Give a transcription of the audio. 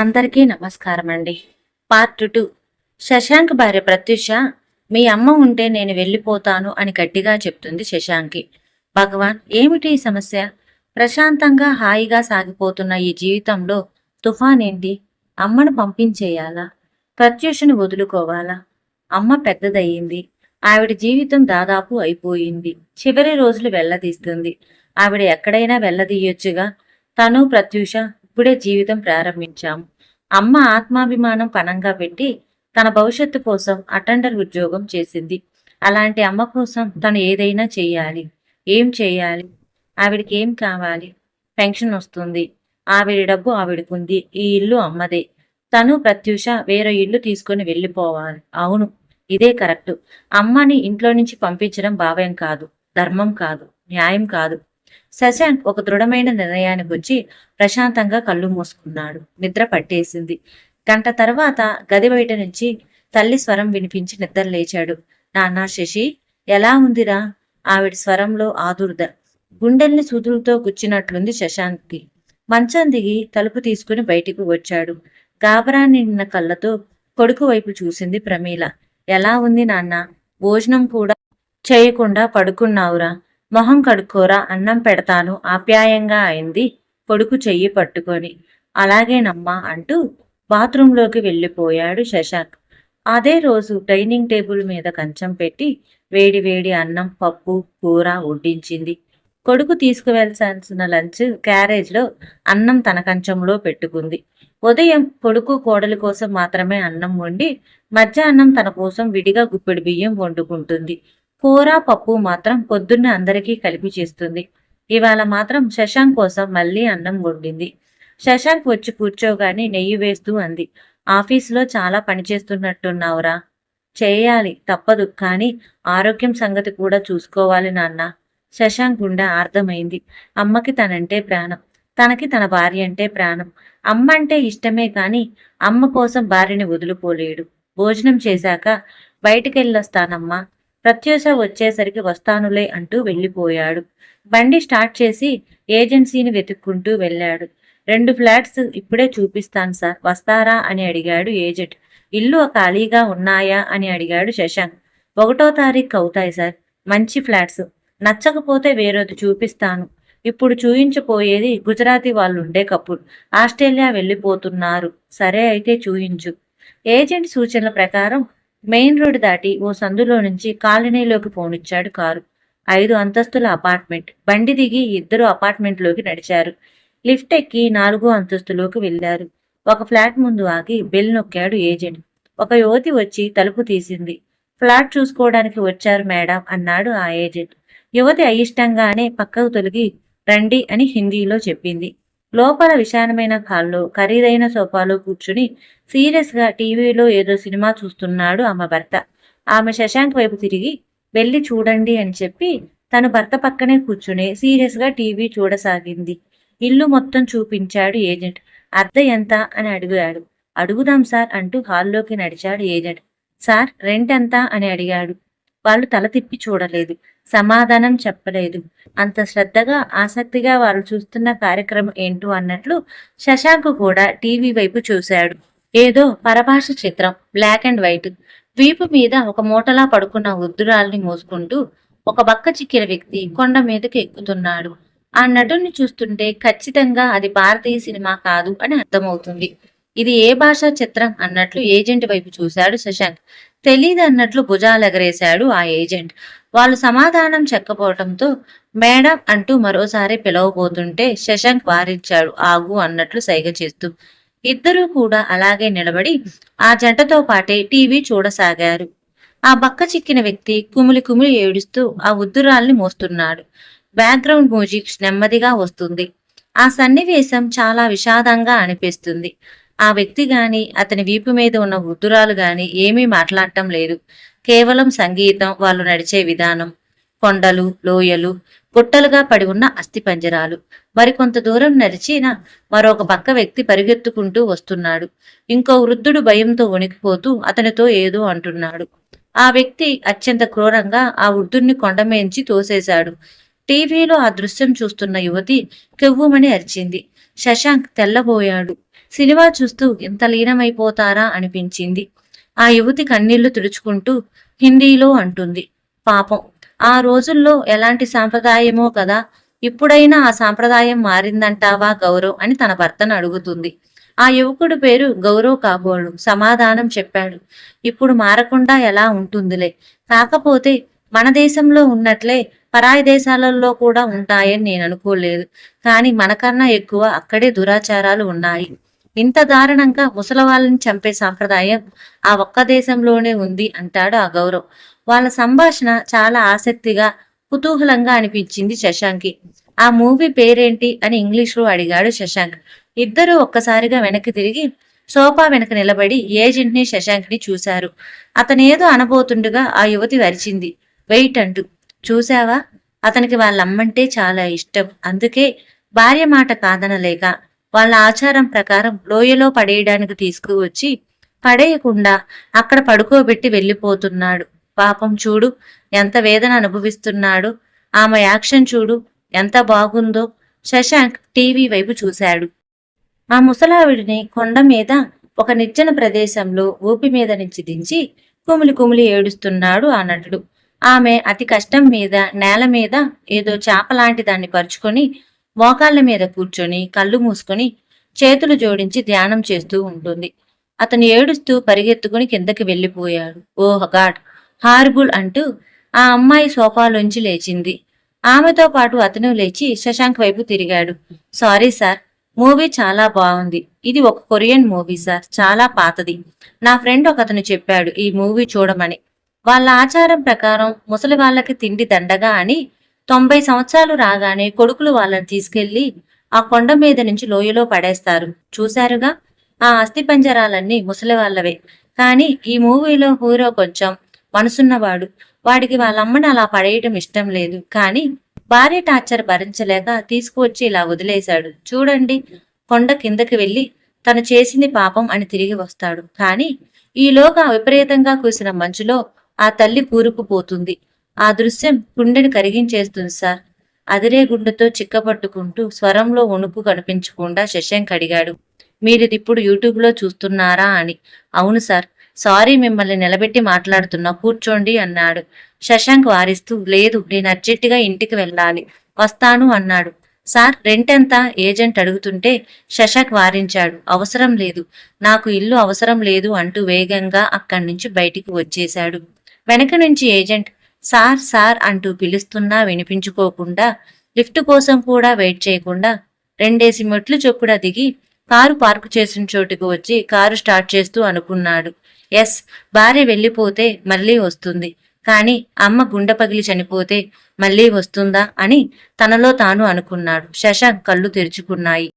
అందరికీ నమస్కారం అండి. పార్ట్ 2. శశాంక్ భార్య ప్రత్యూష మీ అమ్మ ఉంటే నేను వెళ్ళిపోతాను అని గట్టిగా చెప్తుంది శశాంక్కి. భగవాన్, ఏమిటి ఈ సమస్య? ప్రశాంతంగా హాయిగా సాగిపోతున్న ఈ జీవితంలో తుఫాన్ ఏంటి? అమ్మను పంపించేయాలా? ప్రత్యూషని వదులుకోవాలా? అమ్మ పెద్దదయ్యింది. ఆవిడ జీవితం దాదాపు అయిపోయింది. చివరి రోజులు వెళ్ళదీస్తుంది. ఆవిడ ఎక్కడైనా వెళ్ళదీయొచ్చుగా. తను ప్రత్యూష ఇప్పుడే జీవితం ప్రారంభించాము. అమ్మ ఆత్మాభిమానం పణంగా పెట్టి తన భవిష్యత్తు కోసం అటెండర్ ఉద్యోగం చేసింది. అలాంటి అమ్మ కోసం తను ఏదైనా చెయ్యాలి. ఏం చెయ్యాలి? ఆవిడికి ఏం కావాలి? పెన్షన్ వస్తుంది. ఆవిడ డబ్బు ఆవిడకుంది. ఈ ఇల్లు అమ్మదే. తను ప్రత్యూష వేరే ఇల్లు తీసుకుని వెళ్ళిపోవాలి. అవును, ఇదే కరెక్టు. అమ్మని ఇంట్లో నుంచి పంపించడం భావ్యం కాదు, ధర్మం కాదు, న్యాయం కాదు. శశాంక్ ఒక దృఢమైన నిర్ణయానికి వచ్చి ప్రశాంతంగా కళ్ళు మూసుకున్నాడు. నిద్ర పట్టేసింది. గంట తర్వాత గది బయట నుంచి తల్లి స్వరం వినిపించి నిద్ర లేచాడు. నాన్నా శశి, ఎలా ఉందిరా? ఆవిడ స్వరంలో ఆదుర్ద. గుండెల్ని సూదులతో గుచ్చినట్లుంది శశాంక్కి. మంచం దిగి తలుపు తీసుకుని బయటికి వచ్చాడు. గాబరా నిండిన కళ్ళతో కొడుకు వైపు చూసింది ప్రమీల. ఎలా ఉంది నాన్న? భోజనం కూడా చేయకుండా పడుకున్నావురా? మొహం కడుక్కోరా, అన్నం పెడతాను ఆప్యాయంగా అయింది కొడుకు చెయ్యి పట్టుకొని. అలాగేనమ్మా అంటూ బాత్రూంలోకి వెళ్ళిపోయాడు శశాంక్. అదే రోజు డైనింగ్ టేబుల్ మీద కంచం పెట్టి వేడి వేడి అన్నం, పప్పు, కూర వడ్డించింది. కొడుకు తీసుకువెళ్లాల్సిన లంచ్ క్యారేజ్లో అన్నం తన కంచంలో పెట్టుకుంది. ఉదయం కొడుకు కోడలి కోసం మాత్రమే అన్నం వండి మధ్యాహ్నం తన కోసం విడిగా గుప్పెడు బియ్యం వండుకుంటుంది. కూర పప్పు మాత్రం పొద్దున్నే అందరికీ కలిపి చేస్తుంది. ఇవాళ మాత్రం శశాంక్ కోసం మళ్ళీ అన్నం వండింది. శశాంక్ వచ్చి కూర్చోగానే నెయ్యి వేస్తూ అంది. ఆఫీసులో చాలా పని చేస్తున్నట్టున్నావురా? చేయాలి, తప్పదు, కానీ ఆరోగ్యం సంగతి కూడా చూసుకోవాలి నాన్న. శశాంక్ గుండె అర్థమైంది. అమ్మకి తనంటే ప్రాణం, తనకి తన భార్య అంటే ప్రాణం. అమ్మ అంటే ఇష్టమే కానీ అమ్మ కోసం భార్యని వదులుకోలేడు. భోజనం చేశాక బయటికెళ్ళొస్తానమ్మా, ప్రత్యూష వచ్చేసరికి వస్తానులే అంటూ వెళ్ళిపోయాడు. బండి స్టార్ట్ చేసి ఏజెన్సీని వెతుక్కుంటూ వెళ్ళాడు. 2 ఫ్లాట్స్ ఇప్పుడే చూపిస్తాను సార్, వస్తారా అని అడిగాడు ఏజెంట్. ఇల్లు ఖాళీగా ఉన్నాయా అని అడిగాడు శశాంక్. 1వ తారీఖు అవుతాయి సార్. మంచి ఫ్లాట్స్, నచ్చకపోతే వేరేది చూపిస్తాను. ఇప్పుడు చూయించపోయేది గుజరాతీ వాళ్ళు ఉండే కపుల్, ఆస్ట్రేలియా వెళ్ళిపోతున్నారు. సరే అయితే చూయించు. ఏజెంట్ సూచనల ప్రకారం మెయిన్ రోడ్ దాటి ఓ సందులో నుంచి కాలనీలోకి పోనిచ్చాడు కారు. 5 అంతస్తుల అపార్ట్మెంట్. బండి దిగి ఇద్దరు అపార్ట్మెంట్లోకి నడిచారు. లిఫ్ట్ ఎక్కి 4వ అంతస్తులోకి వెళ్లారు. ఒక ఫ్లాట్ ముందు ఆగి బెల్ నొక్కాడు ఏజెంట్. ఒక యువతి వచ్చి తలుపు తీసింది. ఫ్లాట్ చూసుకోవడానికి వచ్చారు మేడం అన్నాడు ఆ ఏజెంట్. యువతి అయిష్టంగానే పక్కకు తొలగి రండి అని హిందీలో చెప్పింది. లోపల విశాలమైన హాల్లో ఖరీదైన సోఫాలో కూర్చుని సీరియస్ గా టీవీలో ఏదో సినిమా చూస్తున్నాడు ఆమె భర్త. ఆమె శశాంక్ వైపు తిరిగి వెళ్ళి చూడండి అని చెప్పి తన భర్త పక్కనే కూర్చుని సీరియస్ గా టీవీ చూడసాగింది. ఇల్లు మొత్తం చూపించాడు ఏజెంట్. అద్దె ఎంత అని అడిగాడు. అడుగుదాం సార్ అంటూ హాల్లోకి నడిచాడు ఏజెంట్. సార్, రెంట్ ఎంత అని అడిగాడు. వాళ్ళు తల తిప్పి చూడలేదు, సమాధానం చెప్పలేదు. అంత శ్రద్ధగా ఆసక్తిగా వాళ్ళు చూస్తున్న కార్యక్రమం ఏంటో అన్నట్లు శశాంక్ కూడా టీవీ వైపు చూశాడు. ఏదో పరభాష చిత్రం, బ్లాక్ అండ్ వైట్. వీపు మీద ఒక మూటలా పడుకున్న వృద్ధురాల్ని మోసుకుంటూ ఒక బక్క చిక్కిన వ్యక్తి కొండ మీదకి ఎక్కుతున్నాడు. ఆ నటుని చూస్తుంటే ఖచ్చితంగా అది భారతీయ సినిమా కాదు అని అర్థమవుతుంది. ఇది ఏ భాషా చిత్రం అన్నట్లు ఏజెంట్ వైపు చూశాడు శశాంక్. తెలీదు అన్నట్లు భుజాలెగరేశాడు ఆ ఏజెంట్. వాళ్ళు సమాధానం చెక్కపోవటంతో మేడం అంటూ మరోసారి పిలవబోతుంటే శశాంక్ వారించాడు ఆగు అన్నట్లు సైగ చేస్తూ. ఇద్దరూ కూడా అలాగే నిలబడి ఆ జంటతో పాటే టీవీ చూడసాగారు. ఆ బక్క చిక్కిన వ్యక్తి కుమిలి కుమిలి ఏడుస్తూ ఆ ఉద్దురాల్ని మోస్తున్నాడు. బ్యాక్గ్రౌండ్ మ్యూజిక్ నెమ్మదిగా వస్తుంది. ఆ సన్నివేశం చాలా విషాదంగా అనిపిస్తుంది. ఆ వ్యక్తి గాని అతని వీపు మీద ఉన్న వృద్ధురాలు గాని ఏమీ మాట్లాడటం లేదు. కేవలం సంగీతం, వాళ్ళు నడిచే విధానం, కొండలు, లోయలు, గుట్టలుగా పడి ఉన్న అస్థిపంజరాలు. మరికొంత దూరం నడిచిన మరొక పక్క వ్యక్తి పరిగెత్తుకుంటూ వస్తున్నాడు. ఇంకో వృద్ధుడు భయంతో వణికిపోతూ అతనితో ఏదో అంటున్నాడు. ఆ వ్యక్తి అత్యంత క్రూరంగా ఆ వృద్ధుణ్ణి కొండమేంచి తోసేశాడు. టీవీలో ఆ దృశ్యం చూస్తున్న యువతి కెవ్వుమని అరిచింది. శశాంక్ తెల్లబోయాడు. సినిమా చూస్తూ ఇంత లీనమైపోతారా అనిపించింది. ఆ యువతి కన్నీళ్లు తుడుచుకుంటూ హిందీలో అంటుంది. పాపం, ఆ రోజుల్లో ఎలాంటి సాంప్రదాయమో కదా, ఇప్పుడైనా ఆ సాంప్రదాయం మారిందంటావా గౌరవ్ అని తన భర్తను అడుగుతుంది. ఆ యువకుడి పేరు గౌరవ్ కాబోలు సమాధానం చెప్పాడు. ఇప్పుడు మారకుండా ఎలా ఉంటుందిలే, కాకపోతే మన దేశంలో ఉన్నట్లే పరాయి దేశాలలో కూడా ఉంటాయని నేను అనుకోలేదు. కానీ మనకన్నా ఎక్కువ అక్కడే దురాచారాలు ఉన్నాయి. ఇంత దారుణంగా ముసలవాళ్ళని చంపే సాంప్రదాయం ఆ ఒక్క దేశంలోనే ఉంది అంటాడు ఆ గౌరవ్. వాళ్ళ సంభాషణ చాలా ఆసక్తిగా, కుతూహలంగా అనిపించింది శశాంక్కి. ఆ మూవీ పేరేంటి అని ఇంగ్లీష్లో అడిగాడు శశాంక్. ఇద్దరూ ఒక్కసారిగా వెనక్కి తిరిగి సోఫా వెనక నిలబడి ఏజెంట్ ని శశాంక్ ని చూశారు. అతనేదో అనబోతుండగా ఆ యువతి వరిచింది, వెయిట్ అంటూ. చూశావా, అతనికి వాళ్ళమ్మంటే చాలా ఇష్టం. అందుకే భార్య మాట కాదనలేక వాళ్ళ ఆచారం ప్రకారం లోయలో పడేయడానికి తీసుకువచ్చి పడేయకుండా అక్కడ పడుకోబెట్టి వెళ్ళిపోతున్నాడు. పాపం చూడు, ఎంత వేదన అనుభవిస్తున్నాడు. ఆమె యాక్షన్ చూడు, ఎంత బాగుందో. శశాంక్ టీవీ వైపు చూశాడు. ఆ ముసలావిడిని కొండ మీద ఒక నిర్జన ప్రదేశంలో ఊపి మీద నుంచి దించి కుమిలి కుమిలి ఏడుస్తున్నాడు ఆ నటుడు. ఆమె అతి కష్టం మీద నేల మీద ఏదో చాపలాంటి దాన్ని పరుచుకొని మోకాళ్ళ మీద కూర్చొని కళ్ళు మూసుకొని చేతులు జోడించి ధ్యానం చేస్తూ ఉంటుంది. అతను ఏడుస్తూ పరిగెత్తుకుని కిందకి వెళ్ళిపోయాడు. ఓహ్ గాడ్, హార్బుల్ అంటూ ఆ అమ్మాయి సోఫాలోంచి లేచింది. ఆమెతో పాటు అతను లేచి శశాంక్ వైపు తిరిగాడు. సారీ సార్, మూవీ చాలా బాగుంది. ఇది ఒక కొరియన్ మూవీ సార్, చాలా పాతది. నా ఫ్రెండ్ ఒకతను చెప్పాడు ఈ మూవీ చూడమని. వాళ్ళ ఆచారం ప్రకారం ముసలి వాళ్ళకి తిండి దండగా అని 90 సంవత్సరాలు రాగానే కొడుకులు వాళ్ళని తీసుకెళ్లి ఆ కొండ మీద నుంచి లోయలో పడేస్తారు. చూశారుగా, ఆ అస్థిపంజరాలన్నీ ముసలి వాళ్ళవే. కానీ ఈ మూవీలో హీరో కొంచెం మనసున్నవాడు. వాడికి వాళ్ళమ్మని అలా పడేయటం ఇష్టం లేదు. కానీ భార్య టార్చర్ భరించలేక తీసుకువచ్చి ఇలా వదిలేశాడు. చూడండి, కొండ కిందకి వెళ్ళి తను చేసింది పాపం అని తిరిగి వస్తాడు. కానీ ఈలోగా విపరీతంగా కురిసిన మంచులో ఆ తల్లి కూరుకుపోతుంది. ఆ దృశ్యం గుండెని కరిగించేస్తుంది సార్. అదిరే గుండెతో చిక్కపట్టుకుంటూ స్వరంలో వణుకు కనిపించకుండా శశాంక్ అడిగాడు, మీరిదిప్పుడు యూట్యూబ్లో చూస్తున్నారా అని. అవును సార్, సారీ మిమ్మల్ని నిలబెట్టి మాట్లాడుతున్నా, కూర్చోండి అన్నాడు. శశాంక్ వారిస్తూ, లేదు, నేను అర్జెంటుగా ఇంటికి వెళ్ళాలి, వస్తాను అన్నాడు. సార్, రెంట్ ఎంత ఏజెంట్ అడుగుతుంటే శశాంక్ వారించాడు. అవసరం లేదు, నాకు ఇల్లు అవసరం లేదు అంటూ వేగంగా అక్కడి నుంచి బయటికి వచ్చేశాడు. వెనక నుంచి ఏజెంట్ సార్ సార్ అంటూ పిలుస్తున్నా వినిపించుకోకుండా లిఫ్ట్ కోసం కూడా వెయిట్ చేయకుండా 2 మెట్లు చొప్పున దిగి కారు పార్కు చేసిన చోటుకు వచ్చి కారు స్టార్ట్ చేస్తూ అనుకున్నాడు. ఎస్, భార్య వెళ్ళిపోతే మళ్ళీ వస్తుంది, కానీ అమ్మ గుండె పగిలి చనిపోతే మళ్ళీ వస్తుందా అని తనలో తాను అనుకున్నాడు. శశాంక్ కళ్ళు తెరుచుకున్నాయి.